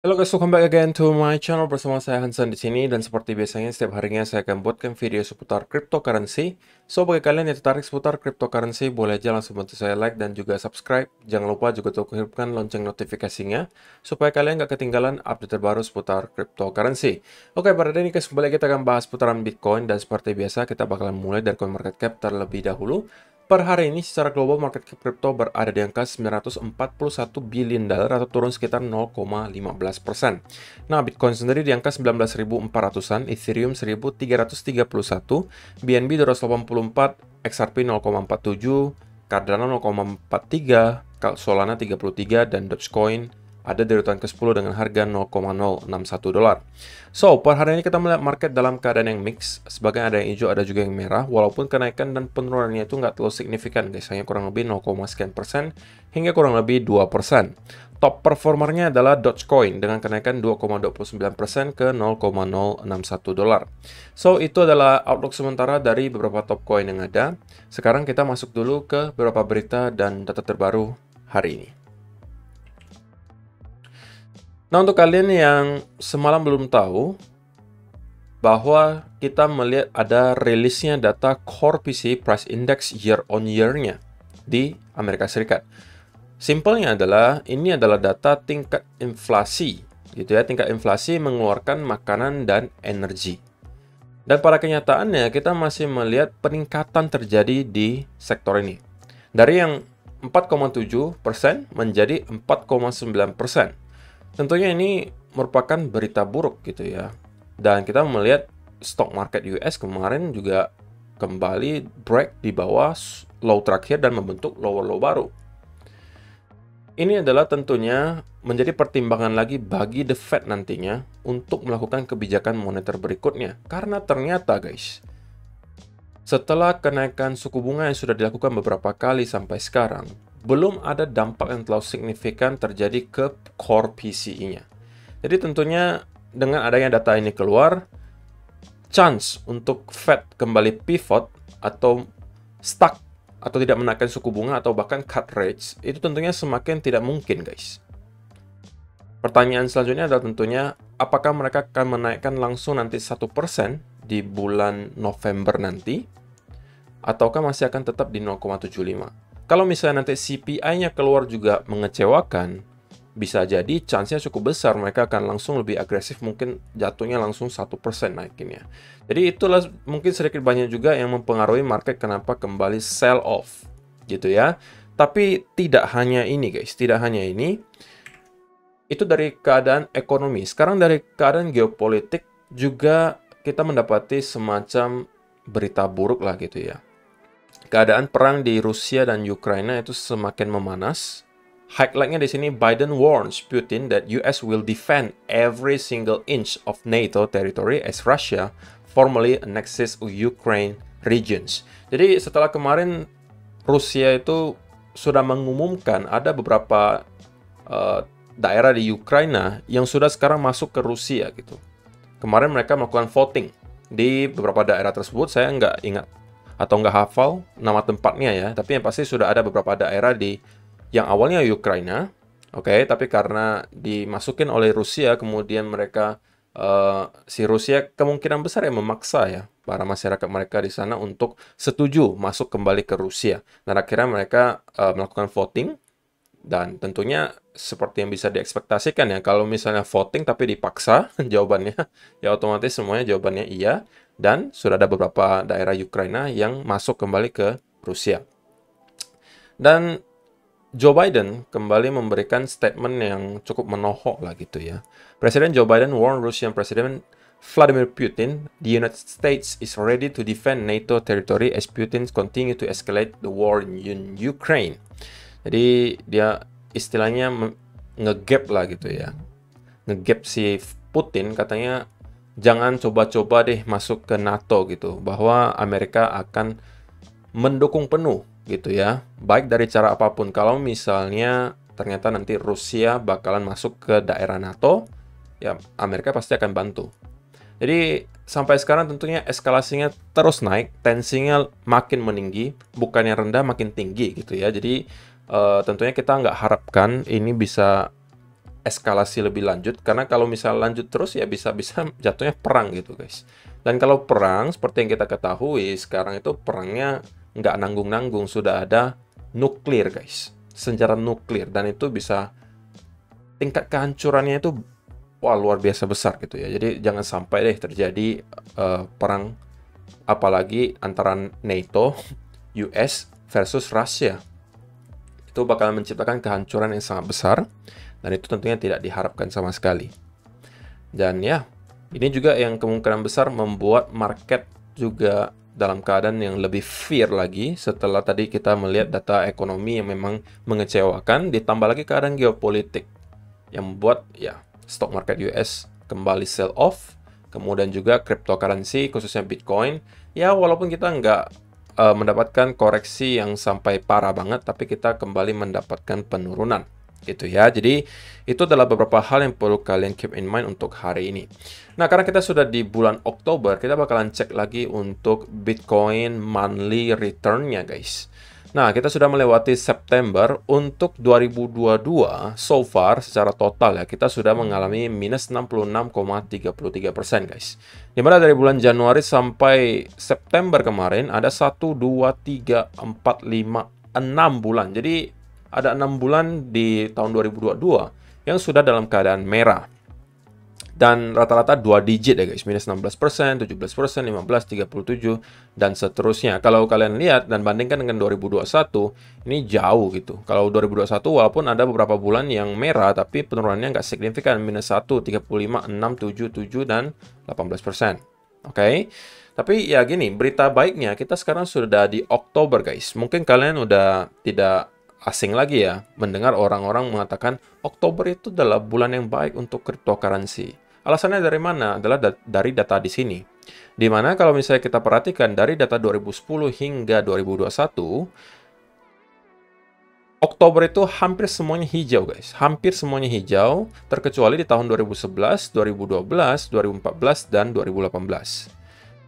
Halo guys, welcome back again to my channel bersama saya Hansen di sini, dan seperti biasanya setiap harinya saya akan buatkan video seputar cryptocurrency. So bagi kalian yang tertarik seputar cryptocurrency, boleh aja langsung bantu saya like dan juga subscribe. Jangan lupa juga untuk aktifkan lonceng notifikasinya supaya kalian nggak ketinggalan update terbaru seputar cryptocurrency. Oke, pada hari ini guys, kembali kita akan bahas putaran Bitcoin, dan seperti biasa kita bakalan mulai dari coin market cap terlebih dahulu. Per hari ini secara global market cap crypto berada di angka 941 billion dollar atau turun sekitar 0,15%. Nah, Bitcoin sendiri di angka 19.400-an, Ethereum 1.331, BNB 284, XRP 0,47, Cardano 0,43, Solana 33, dan Dogecoin ada di urutan ke-10 dengan harga 0,061 dolar. So, per hari ini kita melihat market dalam keadaan yang mix. Sebagian ada yang hijau, ada juga yang merah. Walaupun kenaikan dan penurunannya itu nggak terlalu signifikan, guys. Hanya kurang lebih 0, sekian persen hingga kurang lebih 2%. Top performernya adalah Dogecoin dengan kenaikan 2,29% ke 0,061 dolar. So, itu adalah outlook sementara dari beberapa top coin yang ada. Sekarang kita masuk dulu ke beberapa berita dan data terbaru hari ini. Nah, untuk kalian yang semalam belum tahu bahwa kita melihat ada rilisnya data Core PC Price Index year on year-nya di Amerika Serikat. Simpelnya adalah, ini adalah data tingkat inflasi, gitu ya. Tingkat inflasi mengeluarkan makanan dan energi. Dan pada kenyataannya, kita masih melihat peningkatan terjadi di sektor ini. Dari yang 4,7% menjadi 4,9%. Tentunya ini merupakan berita buruk gitu ya. Dan kita melihat stock market US kemarin juga kembali break di bawah low terakhir dan membentuk lower low baru. Ini adalah tentunya menjadi pertimbangan lagi bagi The Fed nantinya untuk melakukan kebijakan moneter berikutnya. Karena ternyata guys, setelah kenaikan suku bunga yang sudah dilakukan beberapa kali sampai sekarang, belum ada dampak yang terlalu signifikan terjadi ke core PCE-nya. Jadi tentunya dengan adanya data ini keluar, chance untuk Fed kembali pivot atau stuck atau tidak menaikkan suku bunga atau bahkan cut rates, itu tentunya semakin tidak mungkin, guys. Pertanyaan selanjutnya adalah tentunya, apakah mereka akan menaikkan langsung nanti 1% di bulan November nanti, ataukah masih akan tetap di 0,75? Kalau misalnya nanti CPI-nya keluar juga mengecewakan, bisa jadi chance-nya cukup besar mereka akan langsung lebih agresif, mungkin jatuhnya langsung 1% naikinnya. Jadi itulah mungkin sedikit banyak juga yang mempengaruhi market kenapa kembali sell off, gitu ya. Tapi tidak hanya ini guys, tidak hanya ini. Itu dari keadaan ekonomi. Sekarang dari keadaan geopolitik juga kita mendapati semacam berita buruk lah gitu ya. Keadaan perang di Rusia dan Ukraina itu semakin memanas. Highlight-nya di sini, Biden warns Putin that US will defend every single inch of NATO territory as Russia formally annexes Ukraine regions. Jadi setelah kemarin Rusia itu sudah mengumumkan ada beberapa daerah di Ukraina yang sudah sekarang masuk ke Rusia gitu. Kemarin mereka melakukan voting di beberapa daerah tersebut. Saya nggak ingat atau nggak hafal nama tempatnya ya, tapi yang pasti sudah ada beberapa daerah di yang awalnya Ukraina, oke, tapi karena dimasukin oleh Rusia, kemudian mereka si Rusia kemungkinan besar yang memaksa ya para masyarakat mereka di sana untuk setuju masuk kembali ke Rusia, dan akhirnya mereka melakukan voting. Dan tentunya seperti yang bisa diekspektasikan ya, kalau misalnya voting tapi dipaksa jawabannya, ya otomatis semuanya jawabannya iya. Dan sudah ada beberapa daerah Ukraina yang masuk kembali ke Rusia. Dan Joe Biden kembali memberikan statement yang cukup menohok lah gitu ya. Presiden Joe Biden warned Russian President Vladimir Putin, the United States is ready to defend NATO territory as Putin continue to escalate the war in Ukraine. Jadi dia istilahnya ngegap lah gitu ya. Ngegap si Putin, katanya jangan coba-coba deh masuk ke NATO gitu, bahwa Amerika akan mendukung penuh gitu ya, baik dari cara apapun. Kalau misalnya ternyata nanti Rusia bakalan masuk ke daerah NATO, ya Amerika pasti akan bantu. Jadi sampai sekarang tentunya eskalasinya terus naik, tensinya makin meninggi, bukannya rendah makin tinggi gitu ya. Jadi tentunya kita nggak harapkan ini bisa eskalasi lebih lanjut, karena kalau misal lanjut terus ya bisa-bisa jatuhnya perang gitu guys. Dan kalau perang, seperti yang kita ketahui, sekarang itu perangnya nggak nanggung-nanggung, sudah ada nuklir guys, senjata nuklir, dan itu bisa tingkat kehancurannya itu wah luar biasa besar gitu ya. Jadi jangan sampai deh terjadi perang apalagi antara NATO, US versus Rusia. Itu bakal menciptakan kehancuran yang sangat besar, dan itu tentunya tidak diharapkan sama sekali. Dan ya, ini juga yang kemungkinan besar membuat market juga dalam keadaan yang lebih fear lagi setelah tadi kita melihat data ekonomi yang memang mengecewakan, ditambah lagi keadaan geopolitik yang membuat ya stock market US kembali sell off, kemudian juga cryptocurrency khususnya Bitcoin, ya walaupun kita nggak mendapatkan koreksi yang sampai parah banget, tapi kita kembali mendapatkan penurunan gitu ya. Jadi itu adalah beberapa hal yang perlu kalian keep in mind untuk hari ini. Nah, karena kita sudah di bulan Oktober, kita bakalan cek lagi untuk Bitcoin monthly return-nya guys. Nah, kita sudah melewati September. Untuk 2022 so far secara total ya, kita sudah mengalami minus 66,33% guys. Dimana dari bulan Januari sampai September kemarin ada 1, 2, 3, 4, 5, 6 bulan. Jadi ada 6 bulan di tahun 2022 yang sudah dalam keadaan merah. Dan rata-rata 2 digit ya guys, minus 16%, 17%, 15%, 37%, dan seterusnya. Kalau kalian lihat dan bandingkan dengan 2021, ini jauh gitu. Kalau 2021 walaupun ada beberapa bulan yang merah, tapi penurunannya nggak signifikan, minus 1, 35, 6, 7, 7, dan 18%. Oke? Tapi ya gini, berita baiknya kita sekarang sudah di Oktober guys. Mungkin kalian udah tidak asing lagi ya mendengar orang-orang mengatakan Oktober itu adalah bulan yang baik untuk cryptocurrency. Alasannya dari mana? Adalah dari data di sini. Di mana kalau misalnya kita perhatikan dari data 2010 hingga 2021, Oktober itu hampir semuanya hijau guys. Hampir semuanya hijau, terkecuali di tahun 2011, 2012, 2014, dan 2018.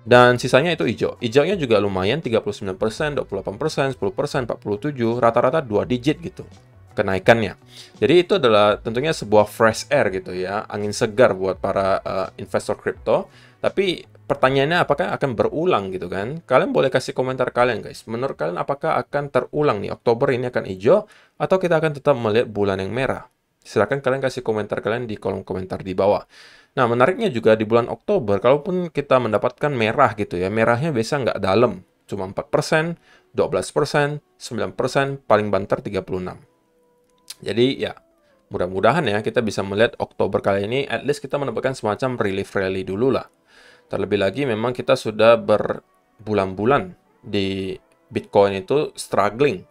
Dan sisanya itu hijau. Hijaunya juga lumayan, 39%, 28%, 10%, 47%, rata-rata 2 digit gitu kenaikannya. Jadi itu adalah tentunya sebuah fresh air gitu ya, angin segar buat para investor kripto. Tapi pertanyaannya apakah akan berulang gitu kan? Kalian boleh kasih komentar kalian guys. Menurut kalian apakah akan terulang nih, Oktober ini akan hijau atau kita akan tetap melihat bulan yang merah? Silakan kalian kasih komentar kalian di kolom komentar di bawah. Nah, menariknya juga di bulan Oktober, kalaupun kita mendapatkan merah gitu ya, merahnya biasa nggak dalam, cuma 4%, 12%, 9%, paling banter 36%. Jadi ya, mudah-mudahan ya kita bisa melihat Oktober kali ini, at least kita mendapatkan semacam relief rally dulu lah. Terlebih lagi memang kita sudah berbulan-bulan di Bitcoin itu struggling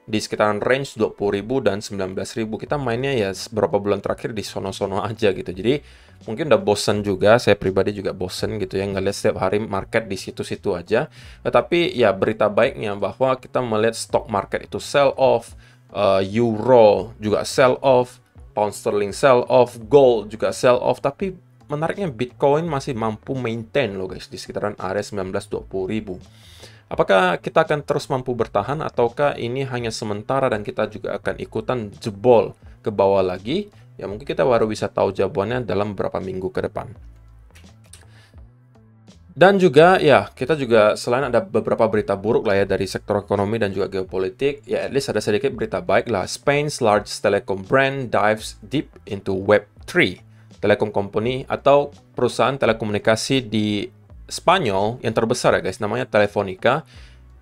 di sekitaran range 20.000 dan 19.000. Kita mainnya ya beberapa bulan terakhir di sono-sono aja gitu. Jadi mungkin udah bosen juga, saya pribadi juga bosen gitu ya ngeliat setiap hari market di situ-situ aja. Tetapi ya berita baiknya bahwa kita melihat stock market itu sell off, euro juga sell off, pound sterling sell off, gold juga sell off, tapi menariknya Bitcoin masih mampu maintain loh guys di sekitaran area 19-20 ribu. Apakah kita akan terus mampu bertahan ataukah ini hanya sementara dan kita juga akan ikutan jebol ke bawah lagi? Ya mungkin kita baru bisa tahu jawabannya dalam beberapa minggu ke depan. Dan juga ya, kita juga selain ada beberapa berita buruk lah ya dari sektor ekonomi dan juga geopolitik, ya at least ada sedikit berita baik lah. Spain's largest telecom brand dives deep into Web3. Telekom company atau perusahaan telekomunikasi di Spanyol yang terbesar ya guys, namanya Telefonica,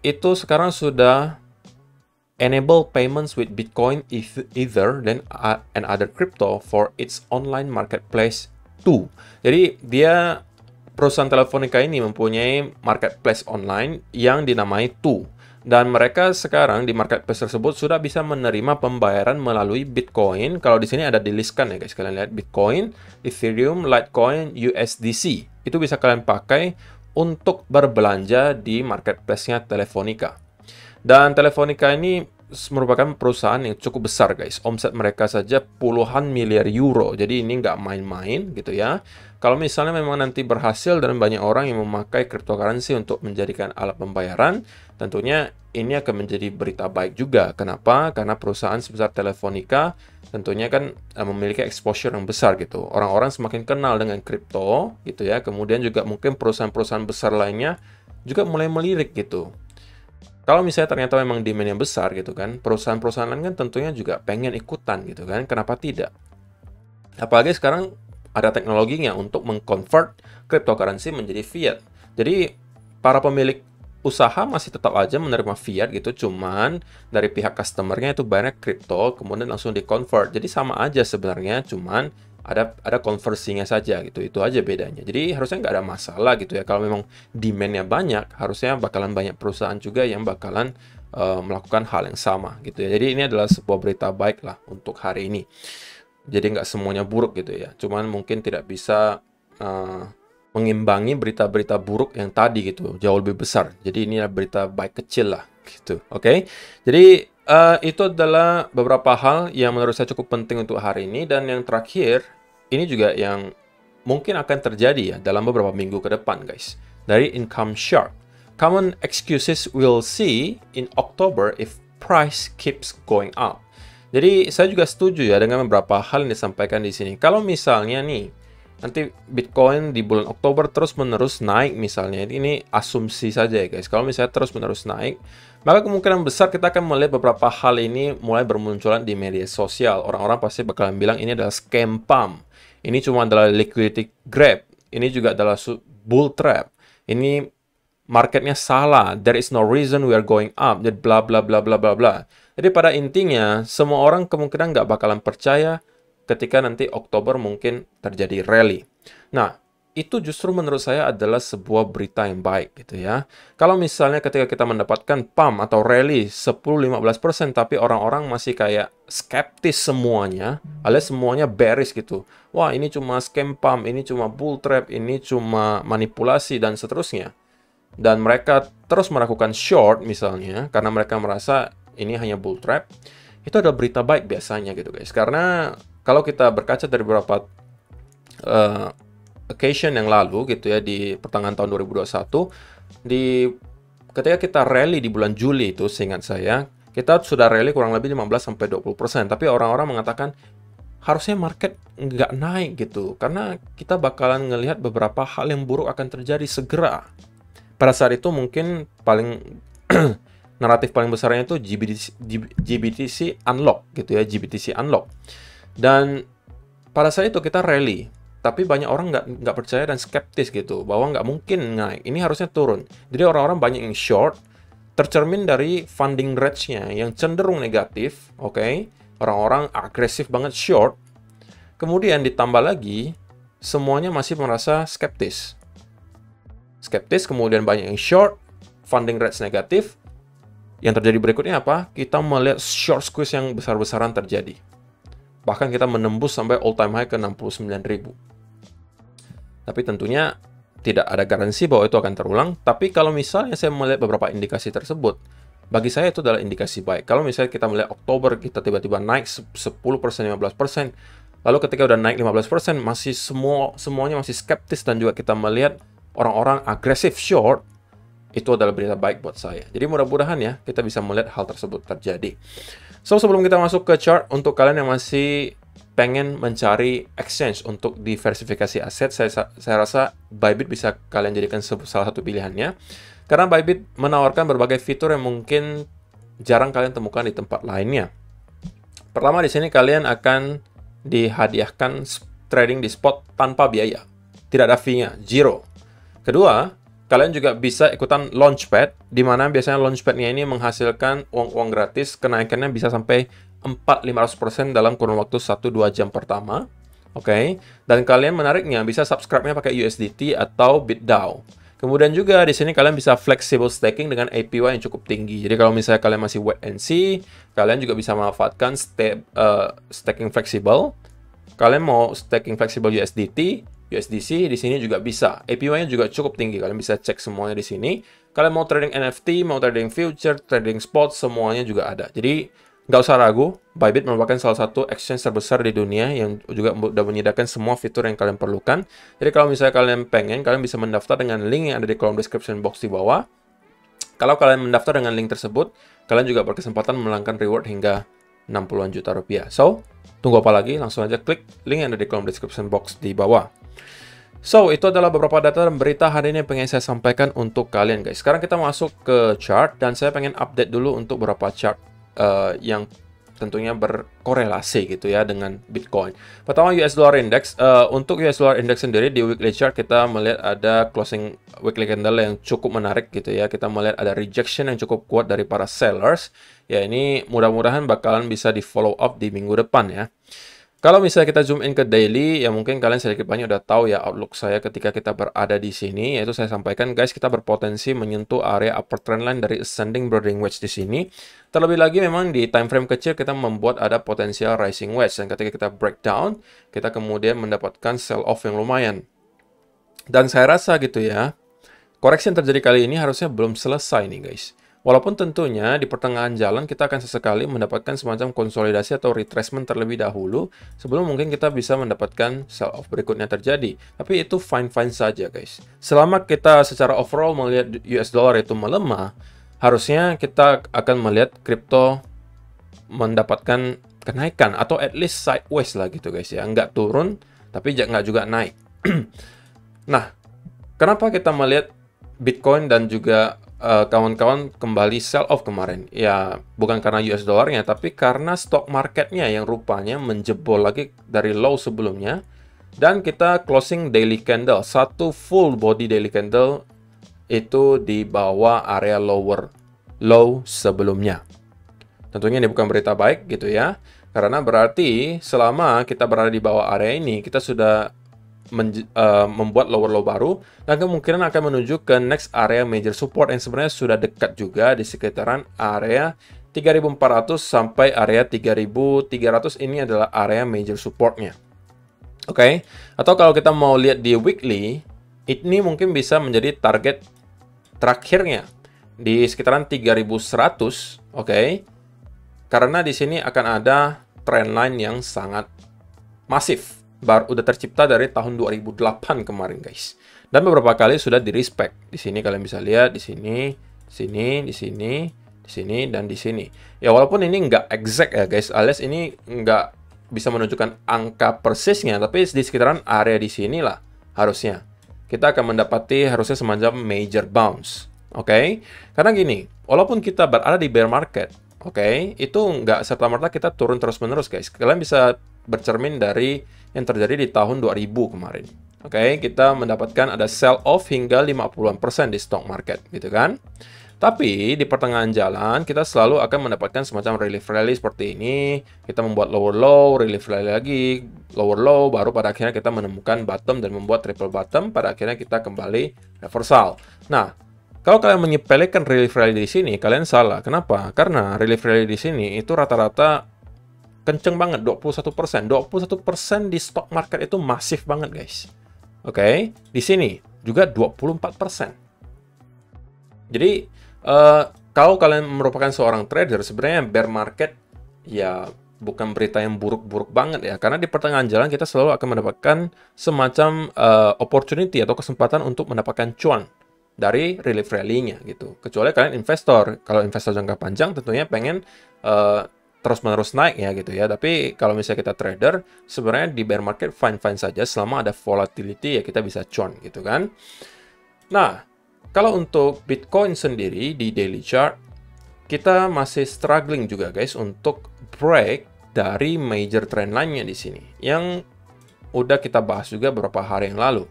itu sekarang sudah enable payments with Bitcoin, Ether, dan and other crypto for its online marketplace too. Jadi dia perusahaan Telefonica ini mempunyai marketplace online yang dinamai Tu. Dan mereka sekarang di marketplace tersebut sudah bisa menerima pembayaran melalui Bitcoin. Kalau di sini ada di-listkan ya guys, kalian lihat Bitcoin, Ethereum, Litecoin, USDC. Itu bisa kalian pakai untuk berbelanja di marketplace-nya Telefonica. Dan Telefonica ini merupakan perusahaan yang cukup besar guys. Omset mereka saja puluhan miliar euro. Jadi ini nggak main-main gitu ya. Kalau misalnya memang nanti berhasil dan banyak orang yang memakai cryptocurrency untuk menjadikan alat pembayaran, tentunya ini akan menjadi berita baik juga. Kenapa? Karena perusahaan sebesar Telefonica tentunya kan memiliki exposure yang besar gitu. Orang-orang semakin kenal dengan kripto gitu ya. Kemudian juga mungkin perusahaan-perusahaan besar lainnya juga mulai melirik gitu. Kalau misalnya ternyata memang demand yang besar gitu kan, perusahaan-perusahaan lain kan tentunya juga pengen ikutan gitu kan, kenapa tidak? Apalagi sekarang ada teknologinya untuk mengconvert cryptocurrency menjadi fiat. Jadi para pemilik usaha masih tetap aja menerima fiat gitu, cuman dari pihak customernya itu banyak kripto, kemudian langsung di-convert. Jadi sama aja sebenarnya, cuman ada konversinya saja gitu, itu aja bedanya. Jadi harusnya nggak ada masalah gitu ya, kalau memang demand-nya banyak, harusnya bakalan banyak perusahaan juga yang bakalan melakukan hal yang sama gitu ya. Jadi ini adalah sebuah berita baik lah untuk hari ini. Jadi nggak semuanya buruk gitu ya, cuman mungkin tidak bisa mengimbangi berita-berita buruk yang tadi gitu, jauh lebih besar. Jadi ini adalah berita baik kecil lah gitu, oke? Jadi itu adalah beberapa hal yang menurut saya cukup penting untuk hari ini. Dan yang terakhir, ini juga yang mungkin akan terjadi ya dalam beberapa minggu ke depan, guys. Dari Income Shark. Common excuses we'll see in October if price keeps going up. Jadi saya juga setuju ya dengan beberapa hal yang disampaikan di sini. Kalau misalnya nih, nanti Bitcoin di bulan Oktober terus-menerus naik misalnya, ini asumsi saja ya guys. Kalau misalnya terus-menerus naik, maka kemungkinan besar kita akan melihat beberapa hal ini mulai bermunculan di media sosial. Orang-orang pasti bakalan bilang ini adalah scam pump. Ini cuma adalah liquidity grab. Ini juga adalah bull trap. Ini marketnya salah. There is no reason we are going up. Jadi bla bla bla bla bla bla. Jadi pada intinya, semua orang kemungkinan nggak bakalan percaya ketika nanti Oktober mungkin terjadi rally. Nah, itu justru menurut saya adalah sebuah berita yang baik gitu ya. Kalau misalnya ketika kita mendapatkan pump atau rally 10-15%, tapi orang-orang masih kayak skeptis semuanya, alias semuanya bearish gitu. Wah, ini cuma scam pump, ini cuma bull trap, ini cuma manipulasi, dan seterusnya. Dan mereka terus melakukan short misalnya, karena mereka merasa ini hanya bull trap. Itu adalah berita baik biasanya gitu guys. Karena kalau kita berkaca dari beberapa occasion yang lalu gitu ya, di pertengahan tahun 2021, ketika kita rally di bulan Juli itu, seingat saya, kita sudah rally kurang lebih 15-20%, tapi orang-orang mengatakan harusnya market nggak naik gitu, karena kita bakalan ngelihat beberapa hal yang buruk akan terjadi segera. Pada saat itu mungkin paling naratif paling besarnya itu GBTC unlock gitu ya, GBTC unlock. Dan pada saat itu kita rally, tapi banyak orang nggak percaya dan skeptis gitu, bahwa nggak mungkin naik, ini harusnya turun. Jadi orang-orang banyak yang short, tercermin dari funding rates-nya yang cenderung negatif, oke? Orang-orang agresif banget short, kemudian ditambah lagi, semuanya masih merasa skeptis. Skeptis, kemudian banyak yang short, funding rates negatif. Yang terjadi berikutnya apa? Kita melihat short squeeze yang besar-besaran terjadi. Bahkan kita menembus sampai all time high ke 69.000. Tapi tentunya tidak ada garansi bahwa itu akan terulang. Tapi kalau misalnya saya melihat beberapa indikasi tersebut, bagi saya itu adalah indikasi baik. Kalau misalnya kita melihat Oktober, kita tiba-tiba naik 10%, 15%, lalu ketika udah naik 15%, masih semuanya masih skeptis, dan juga kita melihat orang-orang agresif short, itu adalah berita baik buat saya. Jadi mudah-mudahan ya, kita bisa melihat hal tersebut terjadi. So, sebelum kita masuk ke chart, untuk kalian yang masih pengen mencari exchange untuk diversifikasi aset, saya rasa Bybit bisa kalian jadikan salah satu pilihannya. Karena Bybit menawarkan berbagai fitur yang mungkin jarang kalian temukan di tempat lainnya. Pertama, di sini kalian akan dihadiahkan trading di spot tanpa biaya. Tidak ada fee-nya, zero. Kedua, kalian juga bisa ikutan launchpad, di mana biasanya launchpad-nya ini menghasilkan uang-uang gratis, kenaikannya bisa sampai 400-500% dalam kurun waktu 1-2 jam pertama. Oke. Dan kalian menariknya bisa subscribe-nya pakai USDT atau BitDAO. Kemudian juga di sini kalian bisa flexible staking dengan APY yang cukup tinggi. Jadi kalau misalnya kalian masih wait and see, kalian juga bisa memanfaatkan staking flexible. Kalian mau staking flexible USDC di sini juga bisa. APY-nya juga cukup tinggi. Kalian bisa cek semuanya di sini. Kalian mau trading NFT, mau trading future, trading spot, semuanya juga ada. Jadi nggak usah ragu, Bybit merupakan salah satu exchange terbesar di dunia yang juga sudah menyediakan semua fitur yang kalian perlukan. Jadi kalau misalnya kalian pengen, kalian bisa mendaftar dengan link yang ada di kolom description box di bawah. Kalau kalian mendaftar dengan link tersebut, kalian juga berkesempatan melangkan reward hingga 60-an juta rupiah. So, Tunggu apa lagi? Langsung aja klik link yang ada di kolom description box di bawah. So, itu adalah beberapa data dan berita hari ini yang pengen saya sampaikan untuk kalian, guys. Sekarang kita masuk ke chart, dan saya pengen update dulu untuk beberapa chart yang tentunya berkorelasi gitu ya dengan Bitcoin. Pertama, US Dollar Index. Untuk US Dollar Index sendiri di weekly chart kita melihat ada closing weekly candle yang cukup menarik gitu ya. Kita melihat ada rejection yang cukup kuat dari para sellers. Ya, ini mudah-mudahan bakalan bisa di follow up di minggu depan ya. Kalau misalnya kita zoom in ke daily, ya mungkin kalian sedikit banyak udah tahu ya outlook saya ketika kita berada di sini, yaitu saya sampaikan guys, kita berpotensi menyentuh area upper trend line dari ascending broadening wedge di sini. Terlebih lagi memang di time frame kecil kita membuat ada potensial rising wedge, dan ketika kita breakdown, kita kemudian mendapatkan sell off yang lumayan. Dan saya rasa gitu ya, koreksi yang terjadi kali ini harusnya belum selesai nih guys. Walaupun tentunya di pertengahan jalan kita akan sesekali mendapatkan semacam konsolidasi atau retracement terlebih dahulu sebelum mungkin kita bisa mendapatkan sell off berikutnya terjadi. Tapi itu fine-fine saja guys. Selama kita secara overall melihat US dollar itu melemah, harusnya kita akan melihat kripto mendapatkan kenaikan atau at least sideways lah gitu guys ya. Nggak turun tapi nggak juga naik. Nah, kenapa kita melihat Bitcoin dan juga kawan-kawan kembali sell off kemarin? Ya, bukan karena US dollarnya, tapi karena stock marketnya yang rupanya menjebol lagi dari low sebelumnya. Dan kita closing daily candle, satu full body daily candle itu di bawah area low sebelumnya. Tentunya ini bukan berita baik gitu ya, karena berarti selama kita berada di bawah area ini, kita sudah membuat lower low baru, dan kemungkinan akan menuju ke next area major support yang sebenarnya sudah dekat juga di sekitaran area 3400 sampai area 3300. Ini adalah area major supportnya. Oke. Atau kalau kita mau lihat di weekly, ini mungkin bisa menjadi target terakhirnya di sekitaran 3100. Oke. Karena di sini akan ada trendline yang sangat masif. Udah tercipta dari tahun 2008 kemarin guys, dan beberapa kali sudah di respect. Di sini kalian bisa lihat, di sini, di sini, dan di sini. Ya walaupun ini nggak exact ya guys, alias ini nggak bisa menunjukkan angka persisnya, tapi di sekitaran area di sini lah harusnya kita akan mendapati harusnya semacam major bounce. Oke? Karena gini, walaupun kita berada di bear market, oke, itu nggak serta-merta kita turun terus-menerus guys. Kalian bisa bercermin dari yang terjadi di tahun 2000 kemarin. Oke, kita mendapatkan ada sell off hingga 50% di stock market, gitu kan? Tapi di pertengahan jalan kita selalu akan mendapatkan semacam relief rally seperti ini. Kita membuat lower low, relief rally lagi, lower low, baru pada akhirnya kita menemukan bottom dan membuat triple bottom. Pada akhirnya kita kembali reversal. Nah, kalau kalian menyepelekan relief rally di sini, kalian salah. Kenapa? Karena relief rally di sini itu rata-rata kenceng banget, 21%. 21% di stock market itu masif banget, guys. Oke, di sini juga 24%. Jadi, kalau kalian merupakan seorang trader, sebenarnya bear market ya bukan berita yang buruk-buruk banget ya. Karena di pertengahan jalan kita selalu akan mendapatkan semacam opportunity atau kesempatan untuk mendapatkan cuan dari relief rally-nya gitu. Kecuali kalian investor. Kalau investor jangka panjang tentunya pengen terus-menerus naik ya gitu ya. Tapi kalau misalnya kita trader, sebenarnya di bear market fine-fine saja selama ada volatility ya kita bisa cuan gitu kan. Nah, kalau untuk Bitcoin sendiri di daily chart, kita masih struggling juga guys untuk break dari major trend line-nya di sini. Yang udah kita bahas juga beberapa hari yang lalu.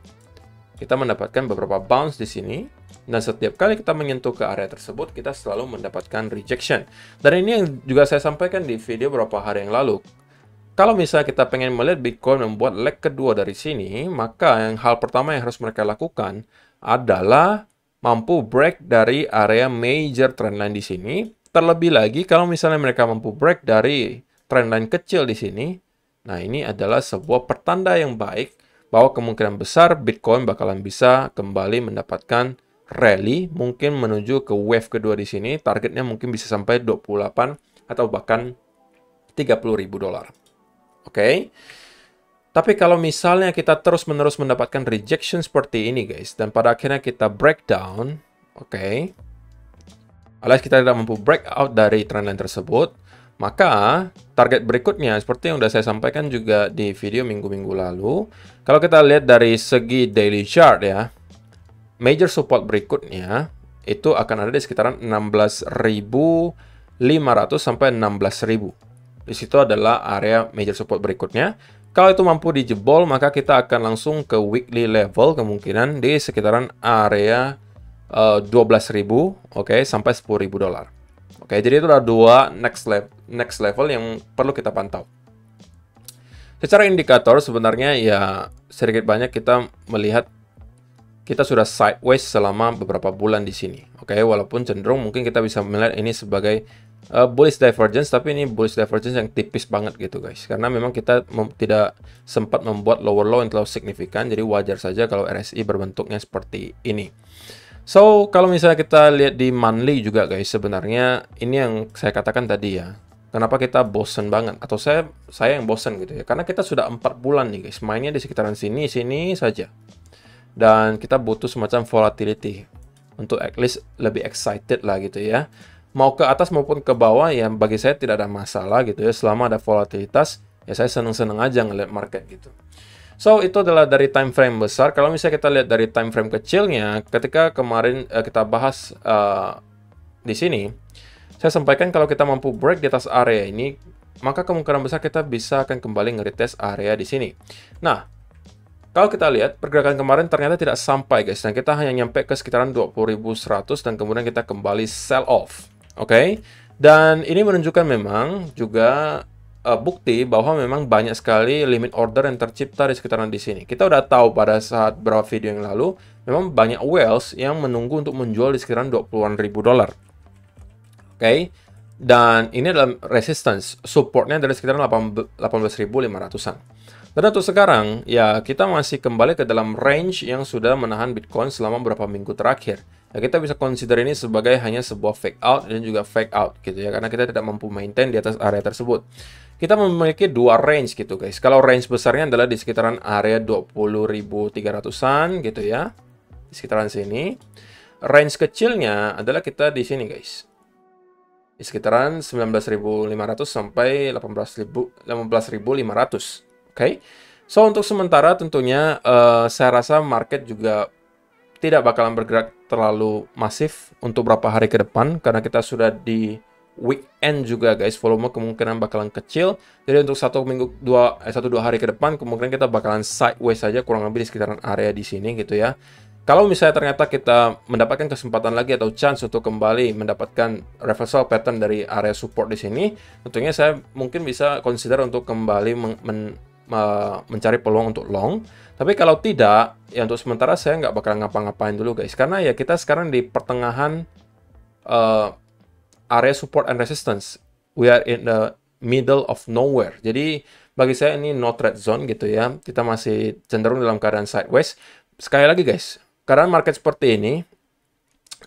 Kita mendapatkan beberapa bounce di sini. Dan setiap kali kita menyentuh ke area tersebut, kita selalu mendapatkan rejection. Dan ini yang juga saya sampaikan di video beberapa hari yang lalu. Kalau misalnya kita pengen melihat Bitcoin membuat leg kedua dari sini, maka hal pertama yang harus mereka lakukan adalah mampu break dari area major trendline di sini. Terlebih lagi, kalau misalnya mereka mampu break dari trendline kecil di sini, nah ini adalah sebuah pertanda yang baik bahwa kemungkinan besar Bitcoin bakalan bisa kembali mendapatkan rally, mungkin menuju ke wave kedua di sini. Targetnya mungkin bisa sampai 28 atau bahkan 30.000 dolar. Oke. Tapi kalau misalnya kita terus-menerus mendapatkan rejection seperti ini guys, dan pada akhirnya kita breakdown, oke, alias kita tidak mampu break out dari trendline tersebut, Maka target berikutnya seperti yang sudah saya sampaikan juga di video minggu-minggu lalu, kalau kita lihat dari segi daily chart ya, major support berikutnya itu akan ada di sekitaran 16.500 sampai 16.000. Di situ adalah area major support berikutnya. Kalau itu mampu dijebol, maka kita akan langsung ke weekly level kemungkinan di sekitaran area 12.000, oke, sampai 10.000 dolar. Oke, jadi itu adalah dua next level yang perlu kita pantau. Secara indikator sebenarnya ya sedikit banyak kita melihat kita sudah sideways selama beberapa bulan di sini. Oke, walaupun cenderung mungkin kita bisa melihat ini sebagai bullish divergence, tapi ini bullish divergence yang tipis banget gitu guys. Karena memang kita tidak sempat membuat lower low yang terlalu signifikan, jadi wajar saja kalau RSI berbentuknya seperti ini. So, kalau misalnya kita lihat di monthly juga guys, sebenarnya ini yang saya katakan tadi ya. Kenapa kita bosen banget? Atau saya yang bosen gitu ya. Karena kita sudah 4 bulan nih guys, mainnya di sekitaran sini saja. Dan kita butuh semacam volatility untuk at least lebih excited lah gitu ya. Mau ke atas maupun ke bawah ya bagi saya tidak ada masalah gitu ya. Selama ada volatilitas, ya saya seneng-seneng aja ngeliat market gitu. So, itu adalah dari time frame besar. Kalau misalnya kita lihat dari time frame kecilnya, ketika kemarin kita bahas di sini, saya sampaikan kalau kita mampu break di atas area ini, maka kemungkinan besar kita bisa akan kembali nge-retest area di sini. Nah, kalau kita lihat, pergerakan kemarin ternyata tidak sampai guys, dan kita hanya nyampe ke sekitaran 20.100 dan kemudian kita kembali sell off. Oke? Dan ini menunjukkan memang juga bukti bahwa memang banyak sekali limit order yang tercipta di sekitaran di sini. Kita udah tahu pada saat beberapa video yang lalu, memang banyak whales yang menunggu untuk menjual di sekitaran 20-an ribu dolar. Oke? Dan ini adalah resistance, supportnya dari sekitaran 18.500-an. Dan untuk sekarang, ya kita masih kembali ke dalam range yang sudah menahan Bitcoin selama beberapa minggu terakhir. Ya, kita bisa consider ini sebagai hanya sebuah fake out dan juga fake out gitu ya, karena kita tidak mampu maintain di atas area tersebut. Kita memiliki dua range gitu guys. Kalau range besarnya adalah di sekitaran area 20.300-an gitu ya, di sekitaran sini. Range kecilnya adalah kita di sini guys, di sekitaran 19.500 sampai 18.500. Oke. So untuk sementara tentunya saya rasa market juga tidak bakalan bergerak terlalu masif untuk beberapa hari ke depan karena kita sudah di weekend juga guys, volume kemungkinan bakalan kecil. Jadi untuk 1-2 hari ke depan kemungkinan kita bakalan sideways saja kurang lebih di sekitaran area di sini gitu ya. Kalau misalnya ternyata kita mendapatkan kesempatan lagi atau chance untuk kembali mendapatkan reversal pattern dari area support di sini, tentunya saya mungkin bisa consider untuk kembali mencari peluang untuk long. Tapi kalau tidak, ya untuk sementara saya nggak bakal ngapa-ngapain dulu guys. Karena ya kita sekarang di pertengahan area support and resistance. We are in the middle of nowhere. Jadi bagi saya ini no threat zone gitu ya. Kita masih cenderung dalam keadaan sideways. Sekali lagi guys, keadaan market seperti ini,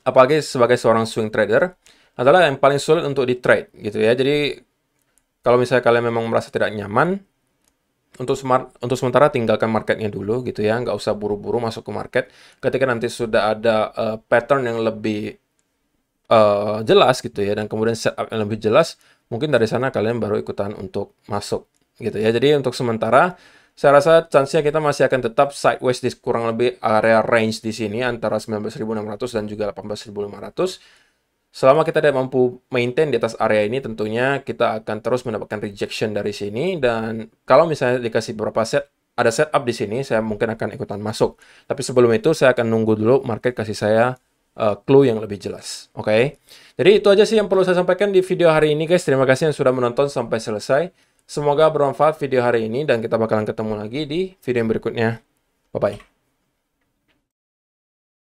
apalagi sebagai seorang swing trader, adalah yang paling sulit untuk di trade gitu ya. Jadi kalau misalnya kalian memang merasa tidak nyaman, untuk sementara tinggalkan marketnya dulu gitu ya, nggak usah buru-buru masuk ke market. Ketika nanti sudah ada pattern yang lebih jelas gitu ya, dan kemudian setup yang lebih jelas, mungkin dari sana kalian baru ikutan untuk masuk gitu ya. Jadi untuk sementara saya rasa chance-nya kita masih akan tetap sideways di kurang lebih area range di sini antara 19.600 dan juga 18.500. Selama kita tidak mampu maintain di atas area ini, tentunya kita akan terus mendapatkan rejection dari sini. Dan kalau misalnya dikasih beberapa ada setup di sini, saya mungkin akan ikutan masuk. Tapi sebelum itu, saya akan nunggu dulu market kasih saya clue yang lebih jelas. Oke? Jadi itu aja sih yang perlu saya sampaikan di video hari ini, guys. Terima kasih yang sudah menonton sampai selesai. Semoga bermanfaat video hari ini, dan kita bakalan ketemu lagi di video yang berikutnya. Bye-bye.